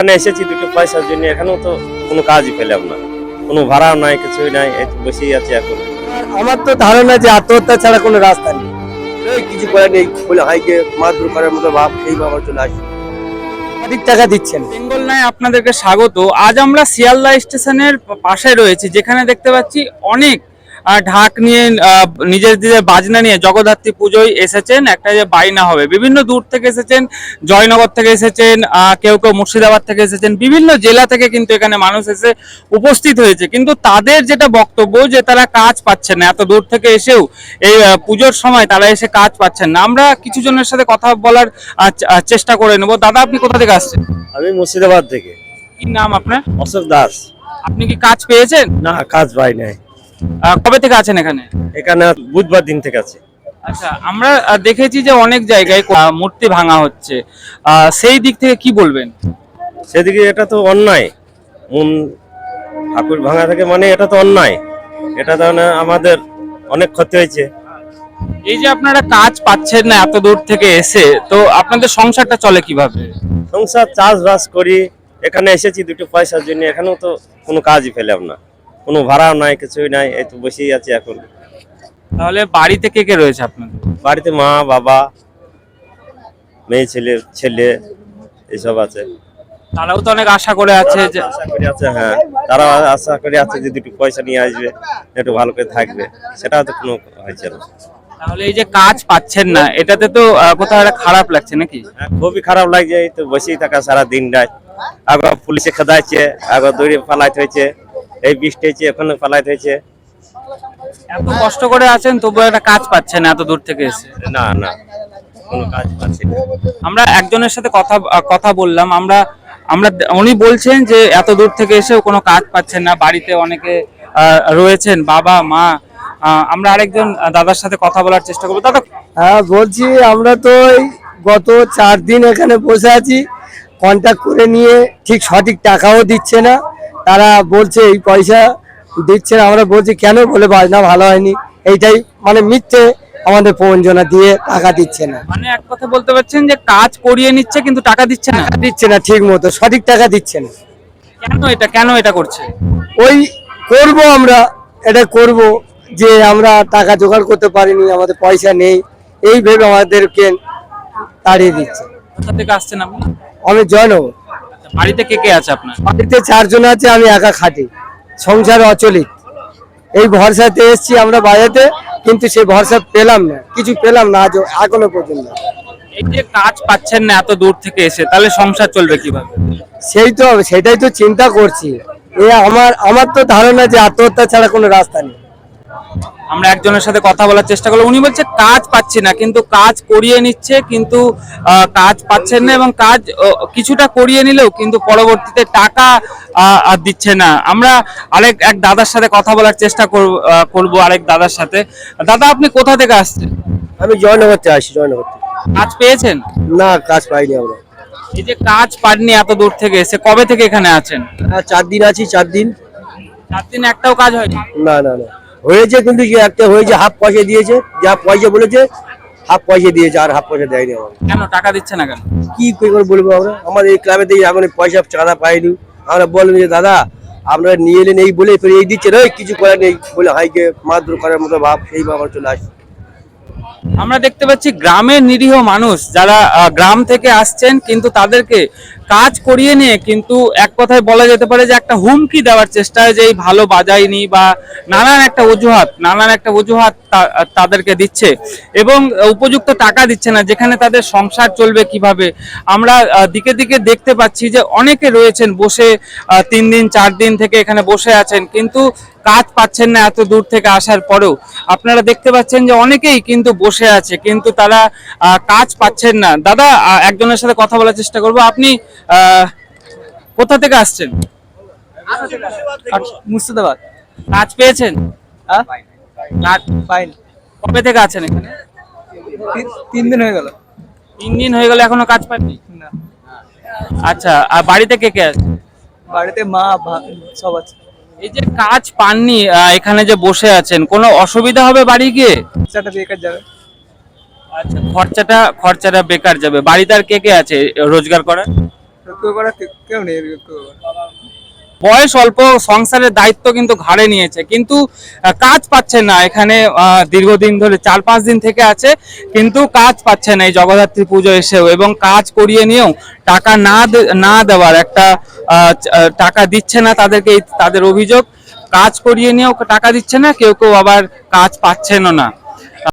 এখানে এসেছি দুটো পয়সার জন্য, এখানেও তো কোনো কাজই পেলাম না, কোনো ভাড়াও নাই, কিছুই নাই, এই তো বসেই আছি এখন। আমার তো ধারণা যে আত্মহত্যা ছাড়া কোনো রাস্তা নেই। কিছু করে নেই বলে হাইকে মারধর করার মতো ভাব সেই ভাবার চলে আসে। সঠিক টাকা দিচ্ছেন। বেঙ্গল নাই আপনাদেরকে স্বাগত। আজ আমরা শিয়ালদা স্টেশনের পাশে রয়েছি, যেখানে দেখতে পাচ্ছি অনেক ঢাক নিয়ে নিজেদের বাজনা নিয়ে জগদ্ধাত্রী পুজোয় এসেছেন। একটা যে বাইনা হবে, বিভিন্ন দূর থেকে এসেছেন, জয়নগর থেকে এসেছেন, কেউ কেউ মুর্শিদাবাদ থেকে এসেছেন, বিভিন্ন জেলা থেকে কিন্তু এখানে মানুষ এসে উপস্থিত হয়েছে। কিন্তু তাদের যেটা বক্তব্য যে তারা কাজ পাচ্ছেন না, এত দূর থেকে এসেও এই পুজোর সময় তারা এসে কাজ পাচ্ছেন না। আমরা কিছু জনের সাথে কথা বলার চেষ্টা করে নেব। দাদা, আপনি কোথা থেকে আসছেন? আমি মুর্শিদাবাদ থেকে। কি নাম আপনার? অশোক দাস। আপনি কি কাজ পেয়েছেন? না, কাজ পাই নাই। কবে থেকে আছেন এখানে? এখানে বুধবার দিন থেকে আছে। আচ্ছা, আমরা দেখেছি যে অনেক জায়গায় মূর্তি ভাঙা হচ্ছে, সেই দিক থেকে কি বলবেন? সেদিকে এটা তো অন্যায়, ঠাকুর ভাঙা থেকে, মানে এটা তো অন্যায়, এটা তো আমাদের অনেক ক্ষতি হয়েছে। এই যে আপনারা কাজ পাচ্ছেন না এত দূর থেকে এসে, তো আপনাদের সংসারটা চলে কিভাবে? সংসার চাষবাস করি, এখানে এসেছি দুটো পয়সার জন্য, এখানেও তো কোনো কাজই পেলাম না, কোনো ভাড়াও নাই, কিছুই নাই, এই তো বসেই আছি এখন। তাহলে বাড়িতে কে কে রয়েছে আপনাদের? বাড়িতে মা, বাবা, মেয়ে, ছেলে এইসব আছে। তারাও তো অনেক আশা করে আছে যে আশা করি আছে, হ্যাঁ, তারা আশা করে আছে যে দুটো পয়সা নিয়ে আসবে, একটু ভালো করে থাকবে, সেটা তো কোনো হয়েছে না। তাহলে এই যে কাজ পাচ্ছেন না, এটাতে তো কোথাও একটা খারাপ লাগছে নাকি? খুবই খারাপ লাগছে, এই তো বসেই থাকা সারা দিন রাত। আগে পুলিশে খেদাইছে, আগে দৌড়ে পালাইতে হয়েছে, এই বৃষ্টি হয়েছে ওখানে পালাইতে হয়েছে। এত কষ্ট করে আছেন তবু একটা কাজ পাচ্ছেন না এত দূর থেকে এসে? না না, কোনো কাজ পাচ্ছি না। আমরা একজনের সাথে কথা বললাম, আমরা উনি বলছেন যে এত দূর থেকে এসেও কোনো কাজ পাচ্ছেন না, বাড়িতে অনেকে রয়েছেন, বাবা মা। আমরা আরেকজন দাদার সাথে কথা বলার চেষ্টা করবো। দাদা, হ্যাঁ বলছি, আমরা তো এই গত 4 দিন এখানে বসে আছি, কন্ট্যাক্ট করে নিয়ে ঠিক সঠিক টাকাও দিচ্ছে না। তারা বলছে এই পয়সা দিচ্ছে না, আমরা বলছি কেন, বলে বাজনা ভালো হয়নি, এইটাই মানে মিথ্যে আমাদের প্রবঞ্চনা দিয়ে টাকা দিচ্ছে না। মানে এক কথা বলতে পারছেন যে কাজ করিয়ে নিচ্ছে কিন্তু টাকা দিচ্ছে না? দিচ্ছে না ঠিক মতো, সঠিক টাকা দিচ্ছে না। কেন এটা করছে? ওই করব আমরা, এটা করব যে আমরা টাকা জোগাড় করতে পারিনি, আমাদের পয়সা নেই, এই ভেবে আমাদেরকে তাড়িয়ে দিচ্ছে। কোথা থেকে আসছেন আপনি? আমি জয়নগর। বাড়িতে কে কে আছে আপনার? বাড়িতে 4 জন আছে, আমি একা খাটি, সংসার অচলিত। এই ভরসাতে এসেছি আমরা বাজাতে, কিন্তু সেই ভরসা পেলাম না, কিছু পেলাম না আজ এখনো পর্যন্ত। এই যে কাজ পাচ্ছেন না এত দূর থেকে এসে, তাহলে সংসার চলবে কিভাবে? সেটাই তো চিন্তা করছি। আমার তো ধারণা যে আত্মহত্যা ছাড়া কোনো রাস্তা নেই। আমরা একজনের সাথে কথা বলার চেষ্টা করলাম, উনি বলছে কাজ পাচ্ছি না, কিন্তু কাজ করিয়ে নিচ্ছে, কিন্তু কাজ পাচ্ছেন না, এবং কাজ কিছুটা করিয়ে নিলেও কিন্তু পরবর্তীতে টাকা আর দিচ্ছে না। আমরা এক দাদার সাথে কথা বলার চেষ্টা করব আরেক দাদার সাথে। দাদা, আপনি কোথা থেকে আসছেন? আমি জয়নগর থেকে আসি। জয়নগর থেকে। কাজ পেয়েছেন? না, কাজ পাইনি আমরা। এই যে কাজ পাননি এত দূর থেকে এসে, কবে থেকে এখানে আছেন? 4 দিন আছি। 4 দিন। 4 দিন একটাও কাজ হয়নি? না না না, হয়েছে কিন্তু যে একটা হয়েছে, হাফ পয়সা দিয়েছে, যা পয়সা বলেছে হাফ পয়সা দিয়েছে, আর হাফ পয়সা দেয়নি আমাকে। কেন টাকা দিচ্ছে না কেন? কি করে বলবো আমরা, আমাদের এই ক্লাবে থেকে এখন পয়সা চাঁদা পাইনি। আমরা বললাম যে দাদা আপনারা নিয়ে এলেন এই বলে, ফের এই দিচ্ছেন, ওই কিছু করে নেই বলে হাইকে মারধর করার মতো ভাব সেই ভাবার চলে আসে। আমরা দেখতে পাচ্ছি গ্রামের নিরীহ মানুষ যারা গ্রাম থেকে আসছেন, কিন্তু তাদেরকে কাজ করিয়ে নিয়ে কিন্তু এক কথায় বলা যেতে পারে যে একটা হুমকি দেওয়ার চেষ্টা, যে এই ভালো বাজায়নি বা নানান একটা অজুহাত তাদেরকে দিচ্ছে, এবং উপযুক্ত টাকা দিচ্ছে না, যেখানে তাদের সংসার চলবে কিভাবে। আমরা দিকে দিকে দেখতে পাচ্ছি যে অনেকে রয়েছেন বসে, 3 দিন 4 দিন থেকে এখানে বসে আছেন, কিন্তু কাজ পাচ্ছেন না এত দূর থেকে আসার পরেও। আপনারা দেখতে পাচ্ছেন যে অনেকেই কিন্তু বসে আছে, কিন্তু তারা কাজ পাচ্ছেন না। দাদা, একজনের সাথে কথা বলার চেষ্টা করব। আপনি কোথা থেকে আসছেন? মুর্শিদাবাদ। কাজ পেয়েছেন? কাজ পাইনি। কবে থেকে আছেন এখানে? 3 দিন হয়ে গেল। 3 দিন হয়ে গেল, এখনো কাজ পাননি? না। আচ্ছা, আর বাড়িতে কে কে আছে? বাড়িতে মা সব আছে। এই যে কাজ পাননি, এখানে যে বসে আছেন, কোনো অসুবিধা হবে বাড়ি গিয়ে? সেটা বেকার যাবে। আচ্ছা, খরচাটা বেকার যাবে। বাড়িতে আর কে কে আছে রোজগার করার? কেউ নেই। বয়স অল্প, সংসারের দায়িত্ব কিন্তু ঘাড়ে নিয়েছে, কিন্তু কাজ পাচ্ছে না এখানে। দীর্ঘদিন ধরে 4-5 দিন থেকে আছে, কিন্তু কাজ পাচ্ছে না এই জগদ্ধাত্রী পুজো এসেও, এবং কাজ করিয়ে নিয়েও টাকা না দেওয়ার একটা টাকা দিচ্ছে না তাদেরকে, তাদের অভিযোগ। কাজ করিয়ে নিয়েও টাকা দিচ্ছে না, কেউ কেউ আবার কাজ পাচ্ছেনও না।